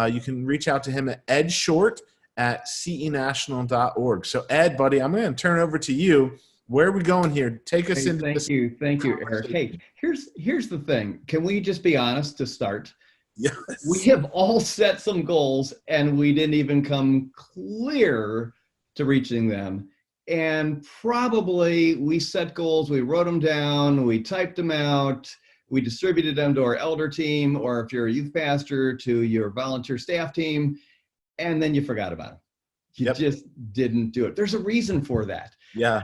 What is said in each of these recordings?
you can reach out to him at edshort@cenational.org. So Ed, buddy, I'm going to turn it over to you. Where are we going here? Take us into this. Thank you, Eric. Hey, here's the thing. Can we just be honest to start? Yes. We have all set some goals and we didn't even come clear to reaching them. And probably we set goals, we wrote them down, we typed them out, we distributed them to our elder team, or if you're a youth pastor, to your volunteer staff team, and then you forgot about it. You just didn't do it. There's a reason for that. Yeah.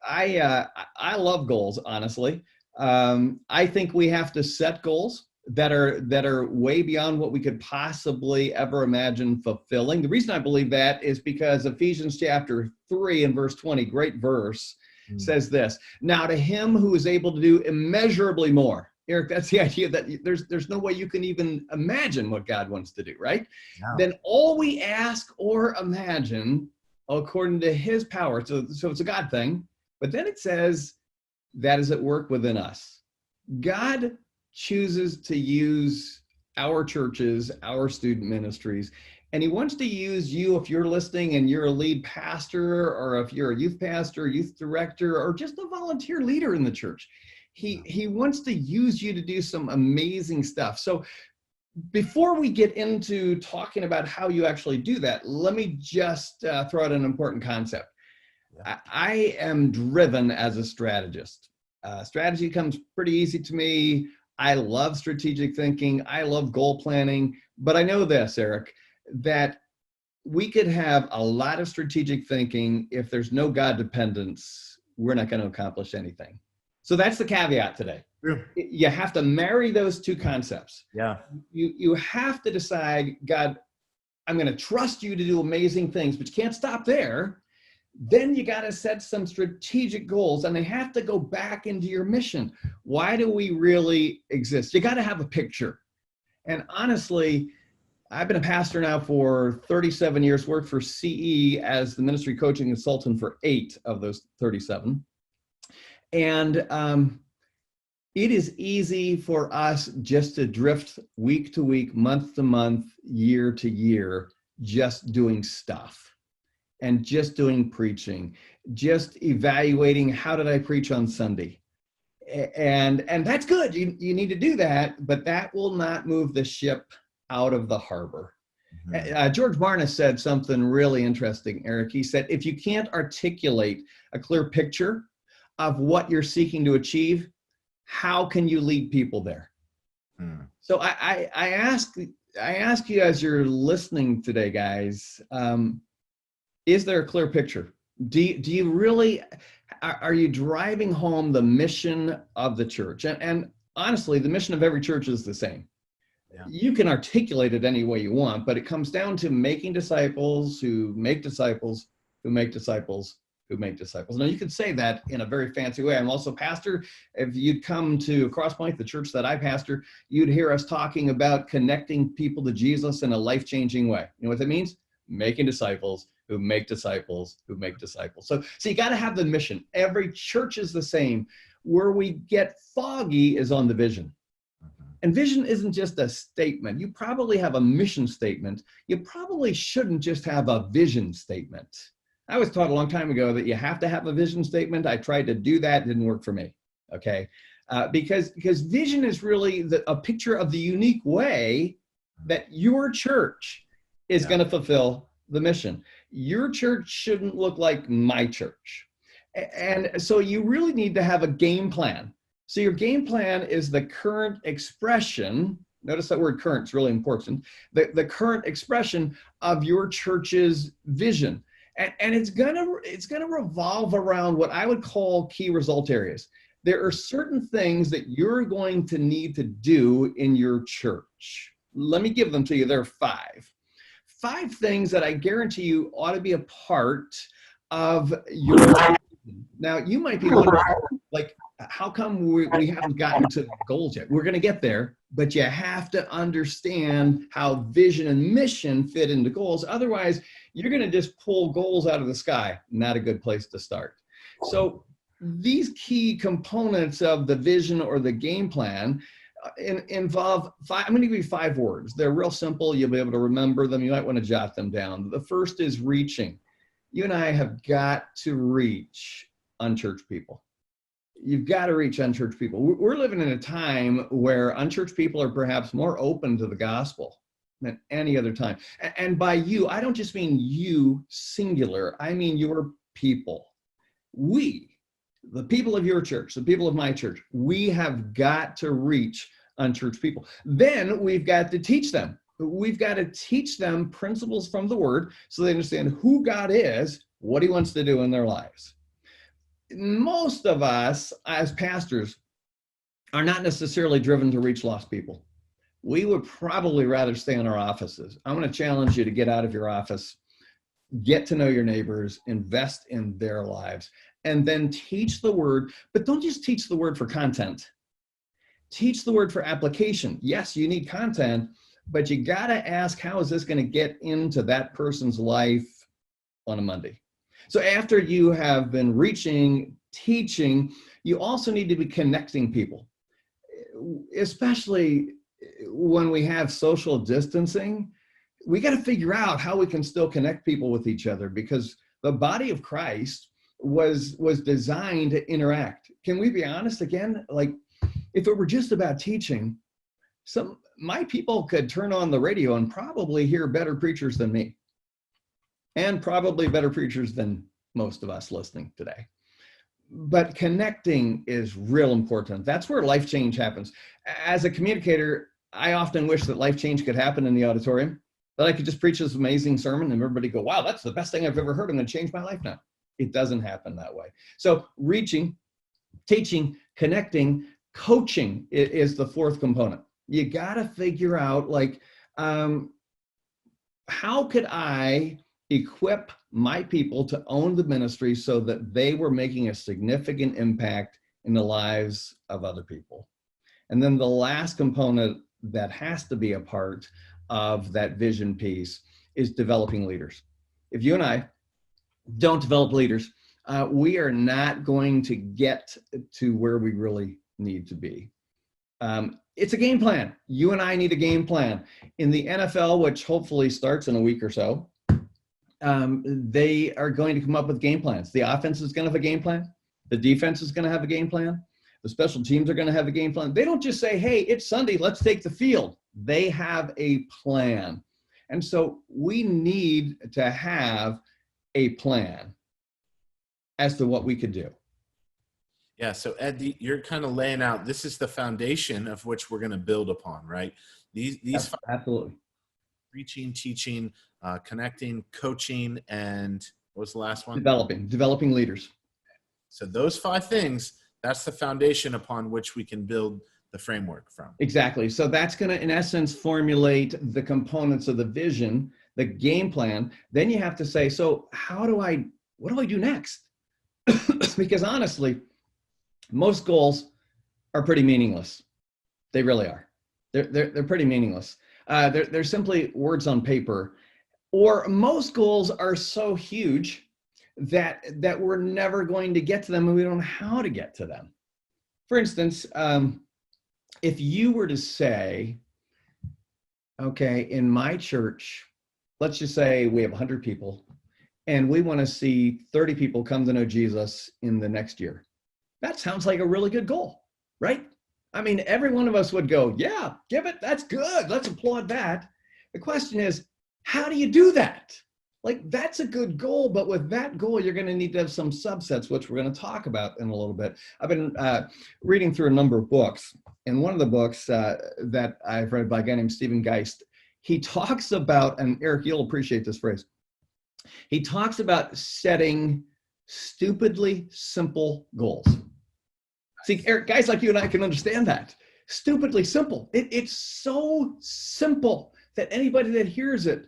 I love goals, honestly. I think we have to set goals that are way beyond what we could possibly ever imagine fulfilling. The reason I believe that is because Ephesians chapter 3 and verse 20, great verse, says this: now to him who is able to do immeasurably more. Eric, that's the idea that there's no way you can even imagine what God wants to do, right? No. Then all we ask or imagine according to his power. So it's a God thing, but then it says that is at work within us. God chooses to use our churches, our student ministries, and he wants to use you if you're listening and you're a lead pastor, or if you're a youth pastor, youth director, or just a volunteer leader in the church. He wants to use you to do some amazing stuff. So before we get into talking about how you actually do that, let me just throw out an important concept. I am driven as a strategist. Strategy comes pretty easy to me. I love strategic thinking. I love goal planning. But I know this, Eric, that we could have a lot of strategic thinking. If there's no God dependence, we're not going to accomplish anything. So that's the caveat today. Yeah. You have to marry those two concepts. Yeah. You have to decide, God, I'm going to trust you to do amazing things, but you can't stop there. Then you got to set some strategic goals, and they have to go back into your mission. Why do we really exist? You got to have a picture. And honestly, I've been a pastor now for 37 years, worked for CE as the ministry coaching consultant for 8 of those 37. And it is easy for us just to drift week to week, month to month, year to year, just doing stuff. And just doing preaching, just evaluating, how did I preach on Sunday? And that's good. You need to do that, but that will not move the ship out of the harbor. Mm-hmm. George Barna said something really interesting, Eric. He said, if you can't articulate a clear picture of what you're seeking to achieve, how can you lead people there? So I ask you as you're listening today, guys, is there a clear picture? Do you really, are you driving home the mission of the church? And honestly, the mission of every church is the same. Yeah. You can articulate it any way you want, but it comes down to making disciples who make disciples, who make disciples, who make disciples. Now, you could say that in a very fancy way. I'm also pastor. If you'd come to Crosspoint, the church that I pastor, you'd hear us talking about connecting people to Jesus in a life-changing way. You know what that means? Making disciples who make disciples, who make disciples. So you got to have the mission. Every church is the same. Where we get foggy is on the vision. And vision isn't just a statement. You probably have a mission statement. You probably shouldn't just have a vision statement. I was taught a long time ago that you have to have a vision statement. I tried to do that, it didn't work for me, okay? Because vision is really a picture of the unique way that your church is going to fulfill the mission. Your church shouldn't look like my church. And so you really need to have a game plan. So your game plan is the current expression. Notice that word current is really important. The current expression of your church's vision. And it's gonna revolve around what I would call key result areas. There are certain things that you're going to need to do in your church. Let me give them to you. There are 5. 5 things that I guarantee you ought to be a part of your life. Now, you might be wondering, like, how come we haven't gotten to goals yet? We're going to get there, but you have to understand how vision and mission fit into goals. Otherwise, you're going to just pull goals out of the sky. Not a good place to start. So these key components of the vision or the game plan involve five. I'm going to give you 5 words. They're real simple. You'll be able to remember them. You might want to jot them down. The first is reaching. You and I have got to reach unchurched people. You've got to reach unchurched people. We're living in a time where unchurched people are perhaps more open to the gospel than any other time. And by you, I don't just mean you singular. I mean your people. We, the people of your church, the people of my church, we have got to reach unchurched people. Then we've got to teach them. We've got to teach them principles from the word so they understand who God is, what he wants to do in their lives. Most of us as pastors are not necessarily driven to reach lost people. We would probably rather stay in our offices. I'm going to challenge you to get out of your office, get to know your neighbors, invest in their lives, and then teach the word. But don't just teach the word for content. Teach the word for application. Yes, you need content, but you got to ask, how is this going to get into that person's life on a Monday? So after you have been reaching, teaching, you also need to be connecting people, especially when we have social distancing. We got to figure out how we can still connect people with each other, because the body of Christ was designed to interact. Can we be honest again? Like, if it were just about teaching, my people could turn on the radio and probably hear better preachers than me, and probably better preachers than most of us listening today. But connecting is real important. That's where life change happens. As a communicator, I often wish that life change could happen in the auditorium, that I could just preach this amazing sermon and everybody go, wow, that's the best thing I've ever heard. I'm going to change my life now. It doesn't happen that way. So reaching, teaching, connecting, coaching is the 4th component. You got to figure out, like, how could I equip my people to own the ministry so that they were making a significant impact in the lives of other people? And then the last component that has to be a part of that vision piece is developing leaders. If you and I don't develop leaders, we are not going to get to where we really need to be. It's a game plan. You and I need a game plan. In the NFL, which hopefully starts in a week or so, they are going to come up with game plans. The offense is going to have a game plan. The defense is going to have a game plan. The special teams are going to have a game plan. They don't just say, hey, it's Sunday, let's take the field. They have a plan. And so we need to have a plan as to what we could do. Yeah. So Ed, you're kind of laying out, this is the foundation of which we're going to build upon, right? These Absolutely. Preaching, teaching, connecting, coaching, and what was the last one? Developing leaders. So those 5 things, that's the foundation upon which we can build the framework from. Exactly. So that's going to, in essence, formulate the components of the vision, the game plan. Then you have to say, so what do I do next? Because honestly, most goals are pretty meaningless. They really are. They're pretty meaningless. They're simply words on paper, or most goals are so huge that we're never going to get to them, and we don't know how to get to them. For instance, if you were to say, okay, in my church, let's just say we have 100 people, and we want to see 30 people come to know Jesus in the next year. That sounds like a really good goal, right? I mean, every one of us would go, yeah, give it, that's good. Let's applaud that. The question is, how do you do that? Like, that's a good goal, but with that goal, you're going to need to have some subsets, which we're going to talk about in a little bit. I've been reading through a number of books, and one of the books that I've read by a guy named Stephen Geist, he talks about, and Eric, you'll appreciate this phrase, he talks about setting stupidly simple goals. See, Eric, guys like you and I can understand that. Stupidly simple. It's so simple that anybody that hears it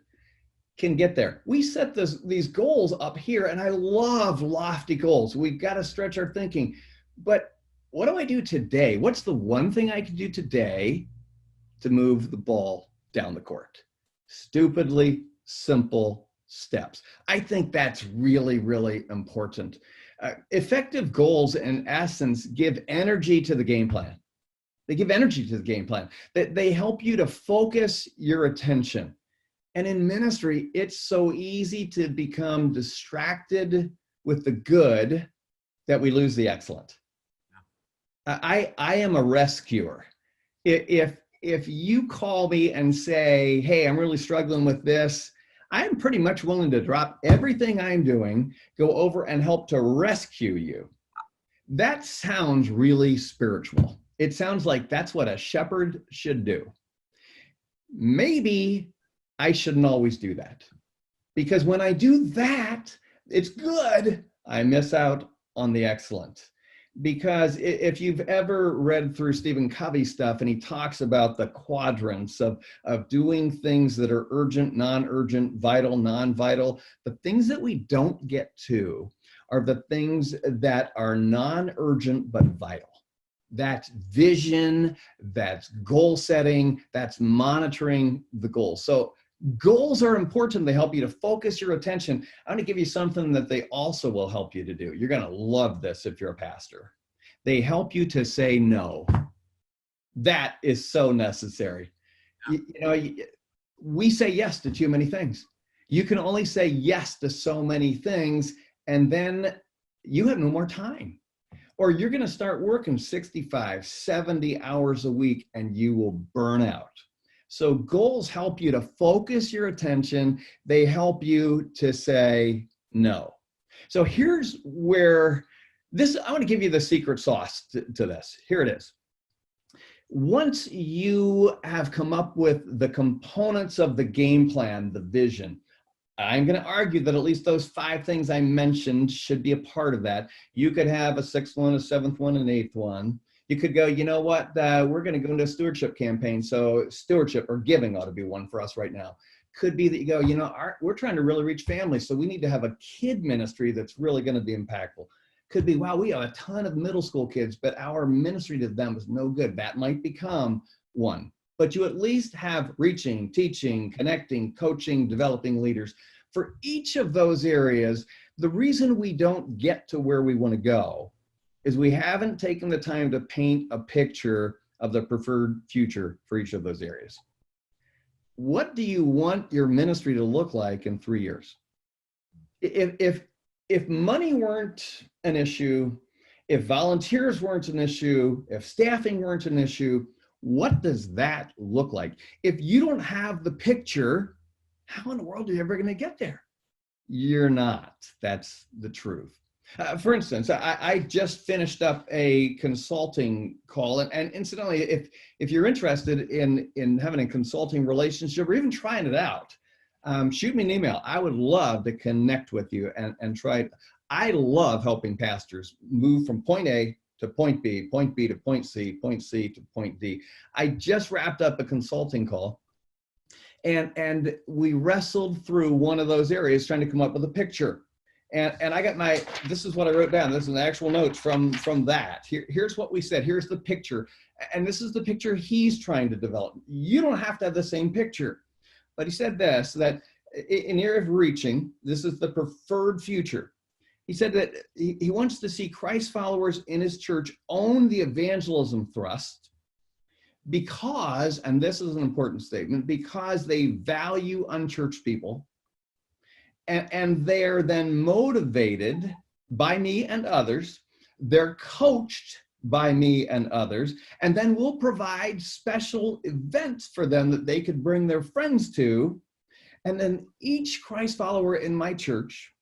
can get there. We set these goals up here, and I love lofty goals. We've got to stretch our thinking. But what do I do today? What's the one thing I can do today to move the ball down the court? Stupidly simple steps. I think that's really, really important. Effective goals, in essence, give energy to the game plan. They give energy to the game plan. They help you to focus your attention. And in ministry, it's so easy to become distracted with the good that we lose the excellent. I am a rescuer. If you call me and say, hey, I'm really struggling with this, I'm pretty much willing to drop everything I'm doing, go over and help to rescue you. That sounds really spiritual. It sounds like that's what a shepherd should do. Maybe I shouldn't always do that, because when I do that, it's good. I miss out on the excellent. Because if you've ever read through Stephen Covey's stuff, and he talks about the quadrants of doing things that are urgent, non-urgent, vital, non-vital, the things that we don't get to are the things that are non-urgent but vital. That's vision, that's goal setting, that's monitoring the goals. So goals are important. They help you to focus your attention. I'm going to give you something that they also will help you to do. You're going to love this if you're a pastor. They help you to say no. That is so necessary. We say yes to too many things. You can only say yes to so many things, and then you have no more time. Or you're going to start working 65, 70 hours a week, and you will burn out. So goals help you to focus your attention. They help you to say no. So here's where I want to give you the secret sauce to this. Here it is. Once you have come up with the components of the game plan, the vision, I'm going to argue that at least those 5 things I mentioned should be a part of that. You could have a 6th one, a 7th one, an 8th one. You could go, you know what, we're going to go into a stewardship campaign. So stewardship or giving ought to be one for us right now. Could be that you go, we're trying to really reach families. So we need to have a kid ministry that's really going to be impactful. Could be, wow, we have a ton of middle school kids, but our ministry to them is no good. That might become one. But you at least have reaching, teaching, connecting, coaching, developing leaders. For each of those areas, the reason we don't get to where we want to go is we haven't taken the time to paint a picture of the preferred future for each of those areas. What do you want your ministry to look like in 3 years? If money weren't an issue, if volunteers weren't an issue, if staffing weren't an issue, what does that look like? If you don't have the picture, how in the world are you ever going to get there? You're not. That's the truth. For instance, I just finished up a consulting call, and incidentally, if you're interested in having a consulting relationship or even trying it out, shoot me an email. I would love to connect with you and try it. I love helping pastors move from point A to point B to point C to point D. I just wrapped up a consulting call, and we wrestled through one of those areas trying to come up with a picture. And I got this is what I wrote down. This is the actual notes from that. Here's what we said. Here's the picture. And this is the picture he's trying to develop. You don't have to have the same picture. But he said this, that in the area of reaching, this is the preferred future. He said that he wants to see Christ followers in his church own the evangelism thrust because, and this is an important statement, because they value unchurched people. And they're then motivated by me and others. They're coached by me and others. And then we'll provide special events for them that they could bring their friends to. And then each Christ follower in my church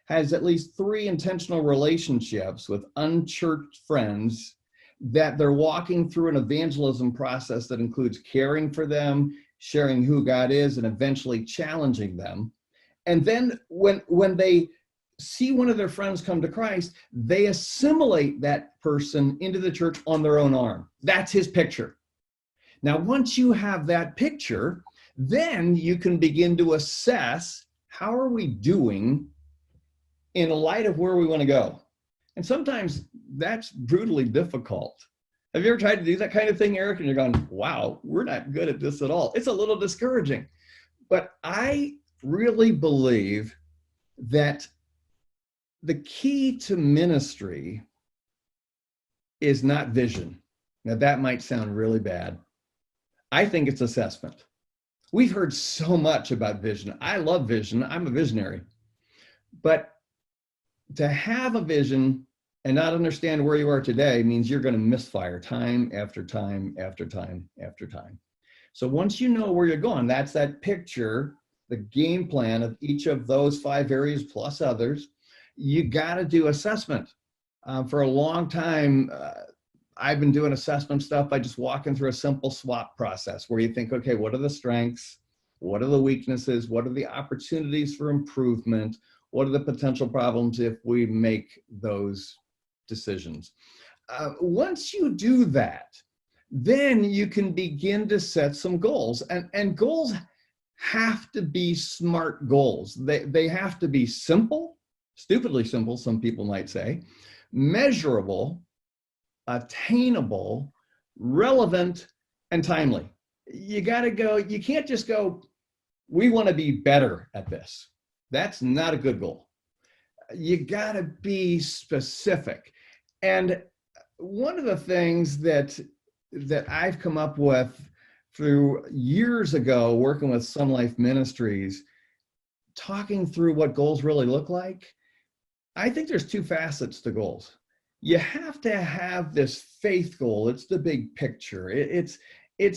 has at least 3 intentional relationships with unchurched friends that they're walking through an evangelism process that includes caring for them, sharing who God is, and eventually challenging them. And then when they see one of their friends come to Christ, they assimilate that person into the church on their own arm. That's his picture. Now, once you have that picture, then you can begin to assess, how are we doing in light of where we want to go? And sometimes that's brutally difficult. Have you ever tried to do that kind of thing, Eric? And you're going, wow, we're not good at this at all. It's a little discouraging. But I really believe that the key to ministry is not vision. Now that might sound really bad. I think it's assessment. We've heard so much about vision. I love vision. I'm a visionary. But to have a vision and not understand where you are today means you're going to misfire time after time after time after time. So once you know where you're going, that's that picture, the game plan of each of those 5 areas plus others, you got to do assessment. For a long time, I've been doing assessment stuff by just walking through a simple SWOT process where you think, okay, what are the strengths? What are the weaknesses? What are the opportunities for improvement? What are the potential problems if we make those decisions? Once you do that, then you can begin to set some goals. And goals have to be smart goals. They have to be simple, stupidly simple, some people might say, measurable, attainable, relevant, and timely. You got to go, you can't just go, we want to be better at this. That's not a good goal. You got to be specific. And one of the things that I've come up with through years ago working with Sun Life Ministries, talking through what goals really look like, I think there's 2 facets to goals. You have to have this faith goal. It's the big picture. It's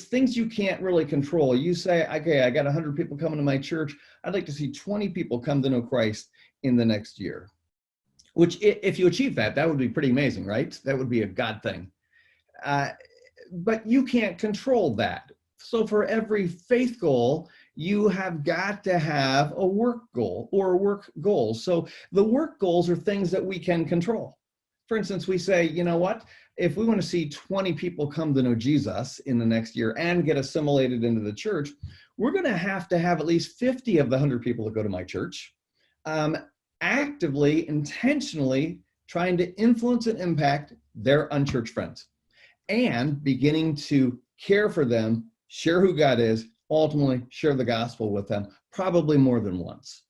things you can't really control. You say, okay, I got 100 people coming to my church. I'd like to see 20 people come to know Christ in the next year. Which, if you achieve that, that would be pretty amazing, right? That would be a God thing. But you can't control that. So for every faith goal, you have got to have a work goal or work goals. So the work goals are things that we can control. For instance, we say, you know what? If we want to see 20 people come to know Jesus in the next year and get assimilated into the church, we're going to have at least 50 of the 100 people that go to my church actively, intentionally trying to influence and impact their unchurched friends and beginning to care for them, share who God is, ultimately share the gospel with them, probably more than once.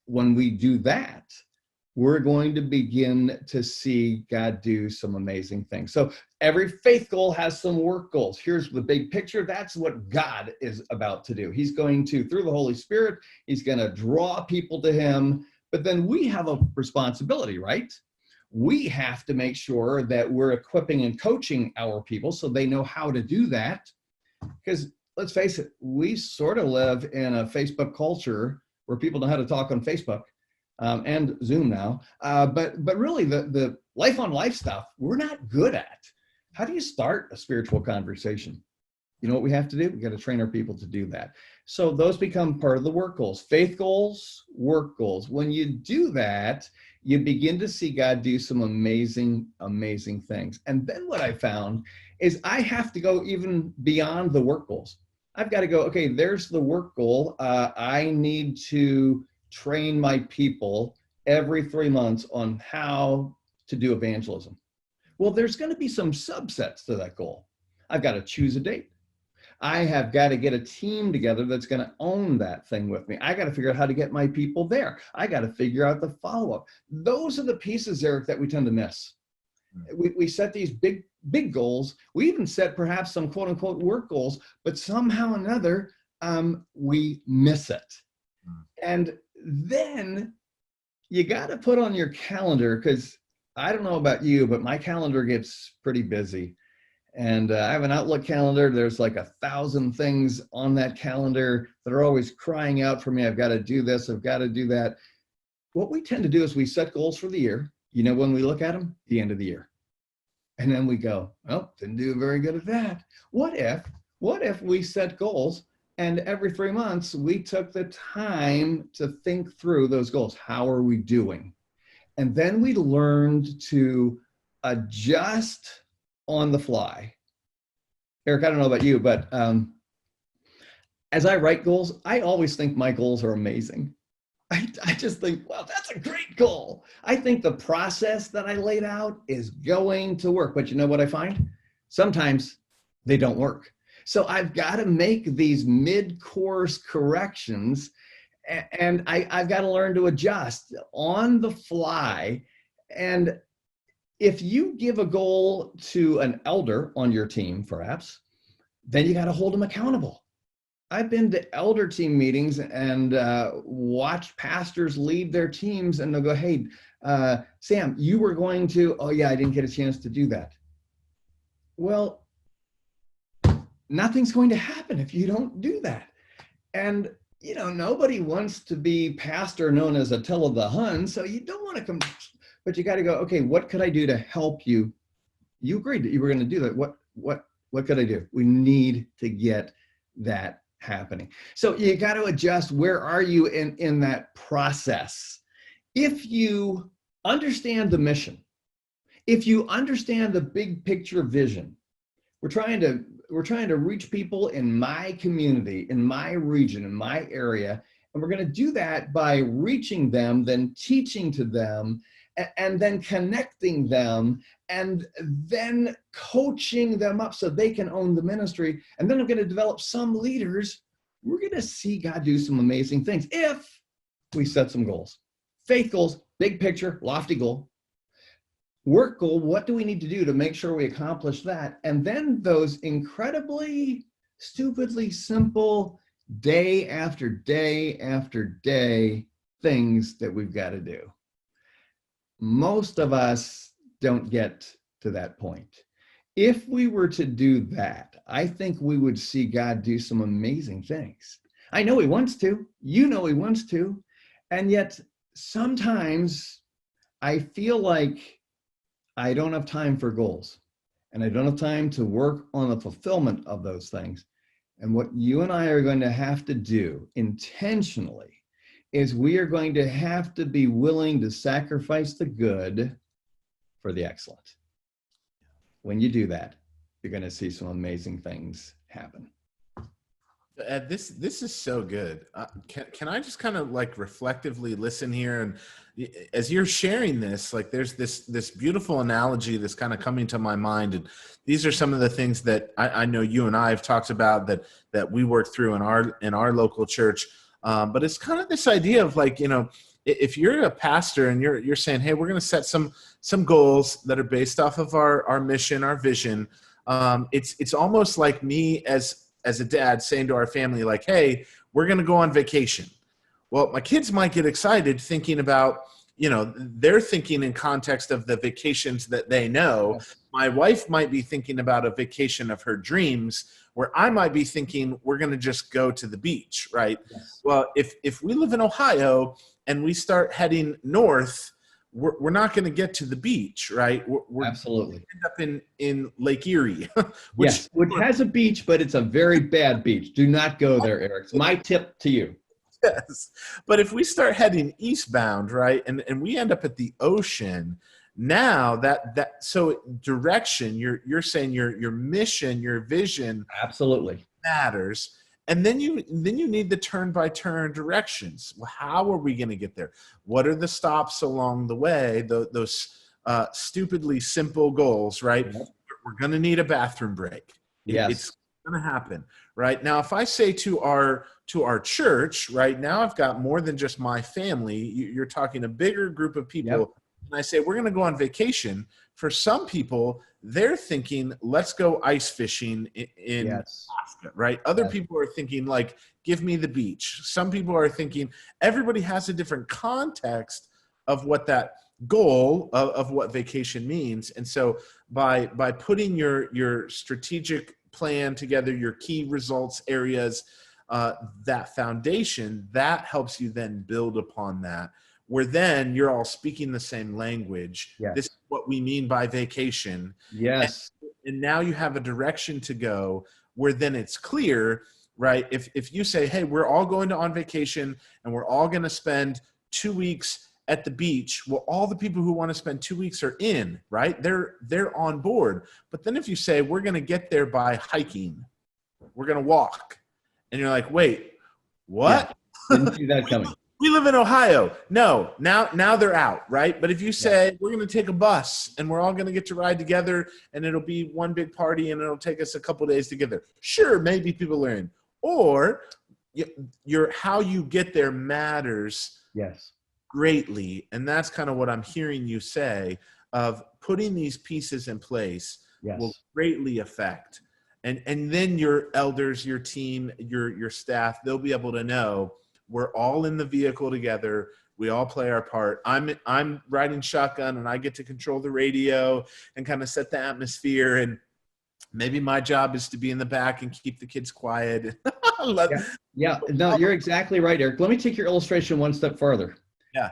When we do that, we're going to begin to see God do some amazing things. So every faith goal has some work goals. Here's the big picture. That's what God is about to do. He's going to, through the Holy Spirit, he's going to draw people to him. But then we have a responsibility, right? We have to make sure that we're equipping and coaching our people so they know how to do that. Because let's face it, we sort of live in a Facebook culture where people know how to talk on Facebook. And Zoom now, but really the life on life stuff, we're not good at. How do you start a spiritual conversation? You know what we have to do? We got to train our people to do that. So those become part of the work goals, faith goals, work goals. When you do that, you begin to see God do some amazing, amazing things. And then what I found is I have to go even beyond the work goals. I've got to go, okay, there's the work goal. I need to train my people every 3 months on how to do evangelism. Well, there's going to be some subsets to that goal. I've got to choose a date. I have got to get a team together that's going to own that thing with me. I got to figure out how to get my people there. I got to figure out the follow-up. Those are the pieces, Eric, that we tend to miss. We set these big goals. We even set perhaps some quote unquote work goals, but somehow or another, we miss it. And then you got to put on your calendar, because I don't know about you, but my calendar gets pretty busy. And I have an Outlook calendar. There's like 1,000 things on that calendar that are always crying out for me. I've got to do this. I've got to do that. What we tend to do is we set goals for the year. You know, when we look at them, the end of the year. And then we go, well, didn't do very good at that. What if we set goals and every 3 months we took the time to think through those goals? How are we doing? And then we learned to adjust on the fly. Eric, I don't know about you, but as I write goals, I always think my goals are amazing. I just think, wow, that's a great goal. I think the process that I laid out is going to work. But you know what I find? Sometimes they don't work. So I've got to make these mid-course corrections, and I've got to learn to adjust on the fly. And if you give a goal to an elder on your team, perhaps, then you got to hold them accountable. I've been to elder team meetings and watched pastors lead their teams, and they'll go, hey, Sam, you were going to, oh yeah, I didn't get a chance to do that. Well, nothing's going to happen if you don't do that. And, you know, nobody wants to be pastor known as Attila the Hun, so you don't want to come, but you got to go, okay, what could I do to help you? You agreed that you were going to do that. What could I do? We need to get that happening. So you got to adjust. Where are you in that process? If you understand the mission, if you understand the big picture vision, we're trying to reach people in my community, in my region, in my area, and we're going to do that by reaching them, then teaching to them, and then connecting them, and then coaching them up so they can own the ministry. And then I'm going to develop some leaders. We're going to see God do some amazing things if we set some goals. Faith goals, big picture, lofty goal. Work goal, what do we need to do to make sure we accomplish that? And then those incredibly, stupidly simple day after day after day things that we've got to do. Most of us don't get to that point. If we were to do that, I think we would see God do some amazing things. I know he wants to, you know he wants to, and yet sometimes I feel like I don't have time for goals, and I don't have time to work on the fulfillment of those things. And what you and I are going to have to do intentionally is we are going to have to be willing to sacrifice the good for the excellent. When you do that, you're going to see some amazing things happen. Ed, this is so good. Can I just kind of like reflectively listen here? And as you're sharing this, like there's this beautiful analogy that's kind of coming to my mind. And these are some of the things that I know you and I have talked about that we work through in our local church. But it's kind of this idea of like, you know, if you're a pastor and you're saying, hey, we're going to set some goals that are based off of our mission, our vision. It's almost like me as a dad saying to our family, like, hey, we're going to go on vacation. Well, my kids might get excited thinking about, you know, they're thinking in context of the vacations that they know. Yes. My wife might be thinking about a vacation of her dreams, where I might be thinking we're going to just go to the beach, right? Yes. Well, if we live in Ohio and we start heading north, we're not going to get to the beach, right? We're Absolutely. end up in Lake Erie, which has a beach, but it's a very bad beach. Do not go there, Eric. It's my tip to you. Yes. But if we start heading eastbound, right, and we end up at the ocean, now so direction, you're saying your mission, your vision Absolutely matters. And then you need the turn-by-turn directions. Well, how are we going to get there? What are the stops along the way? Those stupidly simple goals, right? Yep. We're going to need a bathroom break. Yes. It's going to happen, right? Now, if I say to our church, right now, I've got more than just my family. You're talking a bigger group of people. Yep. And I say, we're going to go on vacation. For some people, they're thinking, let's go ice fishing in Yes. Alaska, right? Other Yes. people are thinking, like, give me the beach. Some people are thinking, everybody has a different context of what that goal of what vacation means. And so by putting your strategic plan together, your key results areas, that foundation, that helps you then build upon that, where then you're all speaking the same language. Yes. This is what we mean by vacation. Yes. And now you have a direction to go where then it's clear, right? If you say, hey, we're all going on vacation and we're all going to spend 2 weeks at the beach, well, all the people who want to spend 2 weeks are in, right? They're on board. But then if you say, we're going to get there by hiking, we're going to walk, and you're like, wait, what? Yeah. Didn't see that coming. We live in Ohio. No, now they're out, right? But if you say, we're going to take a bus and we're all going to get to ride together and it'll be one big party and it'll take us a couple days together. Sure, maybe people are in. Or how you get there matters Yes. greatly. And that's kind of what I'm hearing you say. of putting these pieces in place will Yes. greatly affect. And then your elders, your team, your staff, they'll be able to know we're all in the vehicle together. We all play our part. I'm riding shotgun and I get to control the radio and kind of set the atmosphere. And maybe my job is to be in the back and keep the kids quiet. Yeah. Yeah. No, you're exactly right, Eric. Let me take your illustration one step further. Yeah.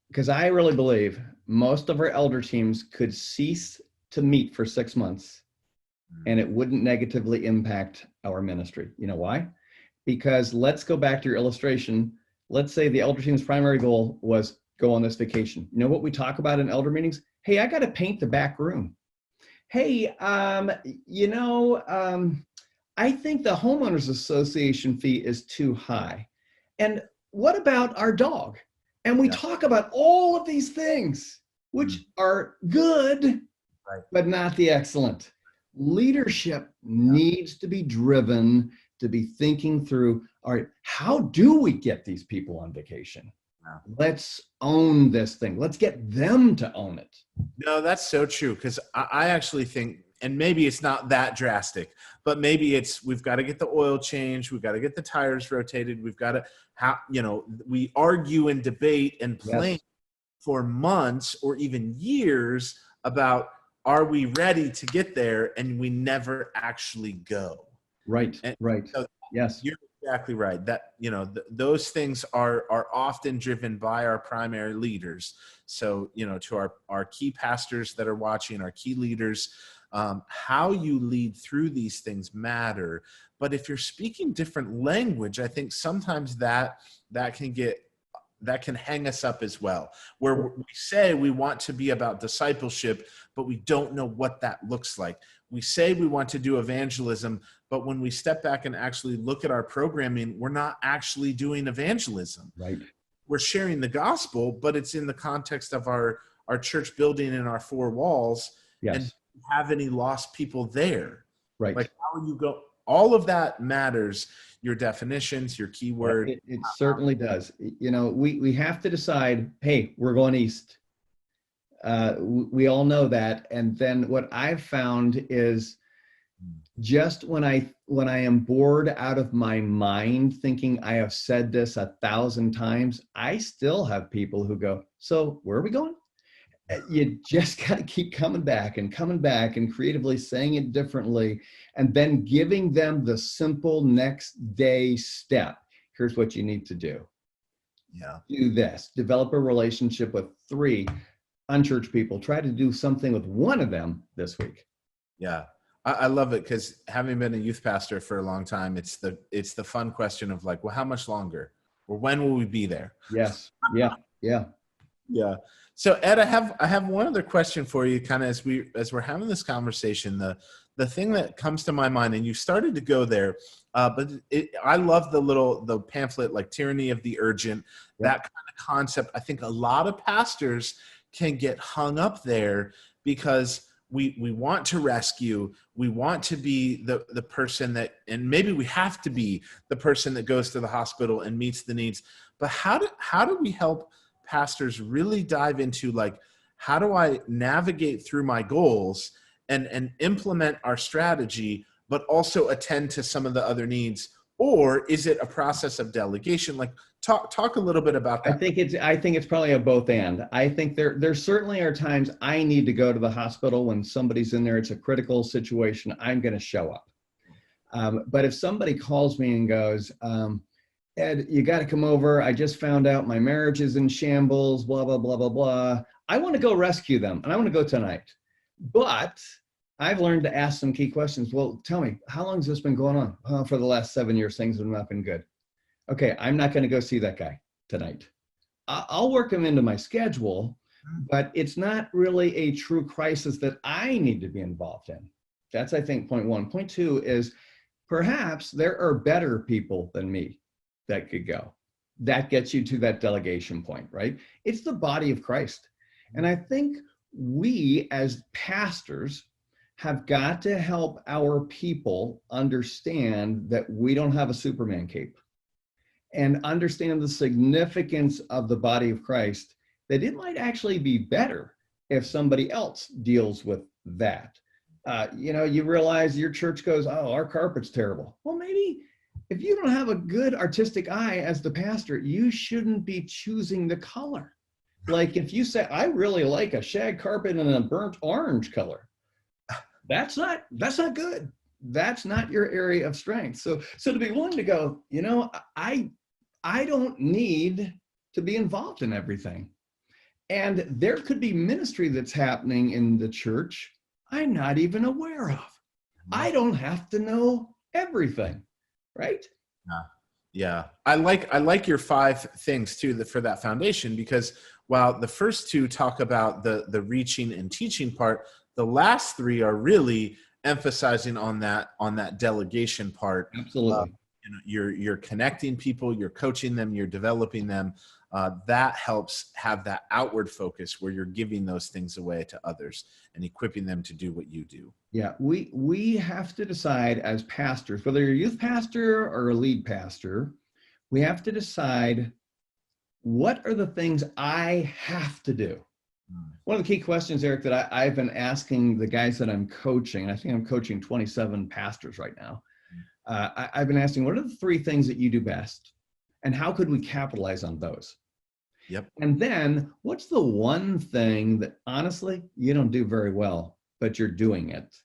Because I really believe most of our elder teams could cease to meet for 6 months and it wouldn't negatively impact our ministry. You know why? Because let's go back to your illustration. Let's say the elder team's primary goal was go on this vacation. You know what we talk about in elder meetings? Hey, I got to paint the back room. Hey, I think the homeowners association fee is too high. And what about our dog? And we talk about all of these things, which are good, but not the excellent. Leadership needs to be driven to be thinking through, all right, how do we get these people on vacation? Let's own this thing. Let's get them to own it. No, that's so true. Because I actually think, and maybe it's not that drastic, but maybe it's, we've got to get the oil changed. We've got to get the tires rotated. We've got to, we argue and debate and plan for months or even years about, are we ready to get there? And we never actually go. Right. And right. So yes. You're exactly right. That, those things are often driven by our primary leaders. So, to our key pastors that are watching, our key leaders, how you lead through these things matter. But if you're speaking different language, I think sometimes that can hang us up as well, where we say we want to be about discipleship, but we don't know what that looks like. We say we want to do evangelism, but when we step back and actually look at our programming, we're not actually doing evangelism. Right. We're sharing the gospel, but it's in the context of our church building and our four walls. Yes. And have any lost people there? Right. Like, how you go, all of that matters. Your definitions, your keyword. It certainly does. We have to decide, hey, we're going east. We all know that. And then what I've found is just when I am bored out of my mind thinking I have said this 1,000 times, I still have people who go, so where are we going? You just got to keep coming back and creatively saying it differently, and then giving them the simple next day step. Here's what you need to do. Yeah. Do this. Develop a relationship with 3 unchurched people. Try to do something with one of them this week. Yeah. I love it, because having been a youth pastor for a long time, it's the fun question of like, well, how much longer, or when will we be there? Yes. Yeah. Yeah. Yeah. So Ed, I have one other question for you, kind of as we're having this conversation. The thing that comes to my mind, and you started to go there, but I love the pamphlet, like Tyranny of the Urgent, that kind of concept. I think a lot of pastors can get hung up there because we want to rescue, we want to be the person that, and maybe we have to be the person that goes to the hospital and meets the needs. But how do we help pastors really dive into, like, how do I navigate through my goals and implement our strategy, but also attend to some of the other needs? Or is it a process of delegation? Like, talk a little bit about that. I think it's probably a both and. I think there certainly are times I need to go to the hospital when somebody's in there. It's a critical situation. I'm going to show up. But if somebody calls me and goes, Ed, you got to come over. I just found out my marriage is in shambles, blah, blah, blah, blah, blah. I want to go rescue them, and I want to go tonight. But I've learned to ask some key questions. Well, tell me, how long has this been going on? For the last 7 years, things have not been good. Okay, I'm not going to go see that guy tonight. I'll work him into my schedule, but it's not really a true crisis that I need to be involved in. That's, I think, point one. Point two is perhaps there are better people than me that could go. That gets you to that delegation point, right? It's the body of Christ. And I think we as pastors have got to help our people understand that we don't have a Superman cape, and understand the significance of the body of Christ that it might actually be better if somebody else deals with that. You realize your church goes, oh, our carpet's terrible. Well, maybe if you don't have a good artistic eye as the pastor, you shouldn't be choosing the color. Like if you say, I really like a shag carpet in a burnt orange color, that's not good. That's not your area of strength. So to be willing to go, I don't need to be involved in everything. And there could be ministry that's happening in the church I'm not even aware of. I don't have to know everything, right? Yeah. I like your 5 things too for that foundation, because while the first 2 talk about the reaching and teaching part, the last 3 are really emphasizing on that delegation part. Absolutely. You're connecting people, you're coaching them, you're developing them. That helps have that outward focus where you're giving those things away to others and equipping them to do what you do. Yeah, we have to decide as pastors, whether you're a youth pastor or a lead pastor, we have to decide, what are the things I have to do? One of the key questions, Eric, that I've been asking the guys that I'm coaching, I think I'm coaching 27 pastors right now. I've been asking, what are the 3 things that you do best? And how could we capitalize on those? Yep. And then what's the one thing that honestly you don't do very well, but you're doing it?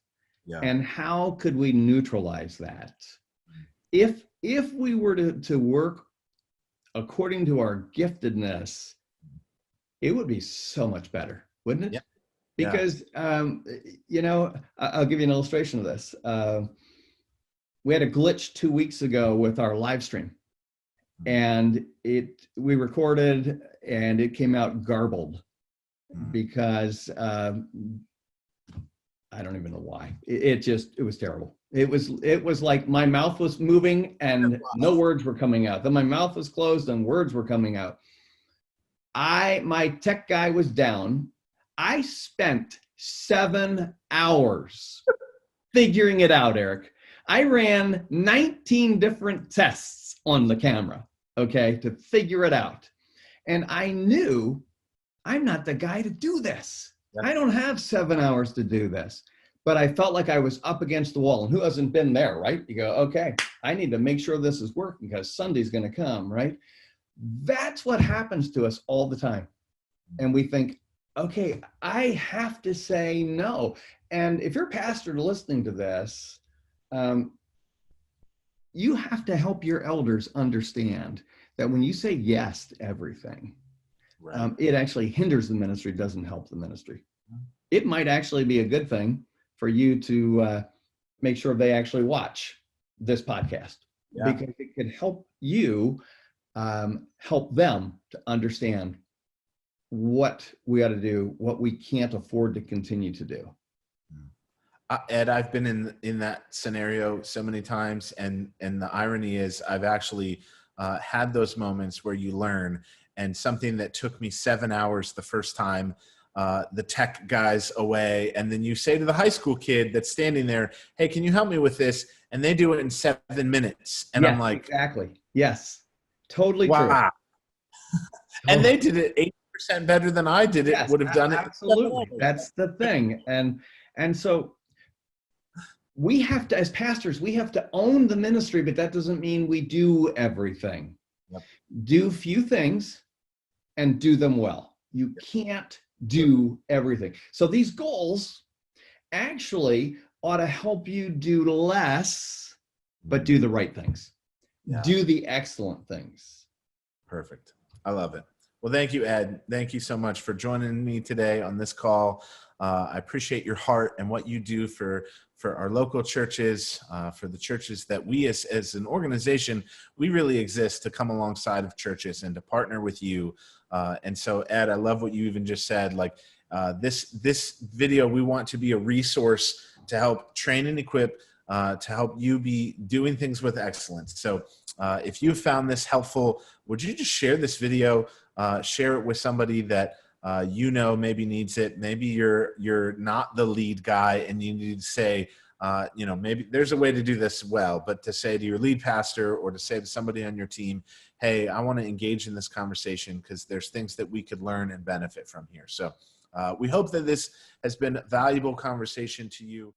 Yeah. And how could we neutralize that? If we were to work according to our giftedness, it would be so much better, wouldn't it? Yep. Because, I'll give you an illustration of this. We had a glitch 2 weeks ago with our live stream, and we recorded and it came out garbled because I don't even know why. It was terrible. It was like my mouth was moving and no words were coming out. Then my mouth was closed and words were coming out. My tech guy was down. I spent 7 hours figuring it out, Eric. I ran 19 different tests on the camera, okay, to figure it out. And I knew I'm not the guy to do this. Yep. I don't have 7 hours to do this. But I felt like I was up against the wall. And who hasn't been there, right? You go, okay, I need to make sure this is working because Sunday's going to come, right? That's what happens to us all the time. And we think, okay, I have to say no. And if you're a pastor listening to this, you have to help your elders understand that when you say yes to everything, right, it actually hinders the ministry, doesn't help the ministry. It might actually be a good thing for you to make sure they actually watch this podcast, because it can help you help them to understand what we ought to do, what we can't afford to continue to do. Ed, I've been in that scenario so many times, and the irony is I've actually had those moments where you learn, and something that took me 7 hours the first time, the tech guy's away, and then you say to the high school kid that's standing there, hey, can you help me with this? And they do it in 7 minutes. And I'm like, exactly. Yes. Totally wow. True. And they did it 80% better than I did it, would have done it. Absolutely. That's the thing. And so we have to, as pastors, we have to own the ministry, but that doesn't mean we do everything. Yep. Do few things and do them well. You can't do everything. So these goals actually ought to help you do less, but do the right things. Yeah. Do the excellent things. Perfect. I love it. Well, thank you, Ed. Thank you so much for joining me today on this call. I appreciate your heart and what you do for our local churches, for the churches that we as an organization, we really exist to come alongside of churches and to partner with you. And so, Ed, I love what you even just said. Like this video, we want to be a resource to help train and equip, to help you be doing things with excellence. So if you found this helpful, would you just share this video, share it with somebody that maybe needs it. Maybe you're not the lead guy and you need to say, maybe there's a way to do this well, but to say to your lead pastor or to say to somebody on your team, hey, I want to engage in this conversation because there's things that we could learn and benefit from here. So we hope that this has been a valuable conversation to you.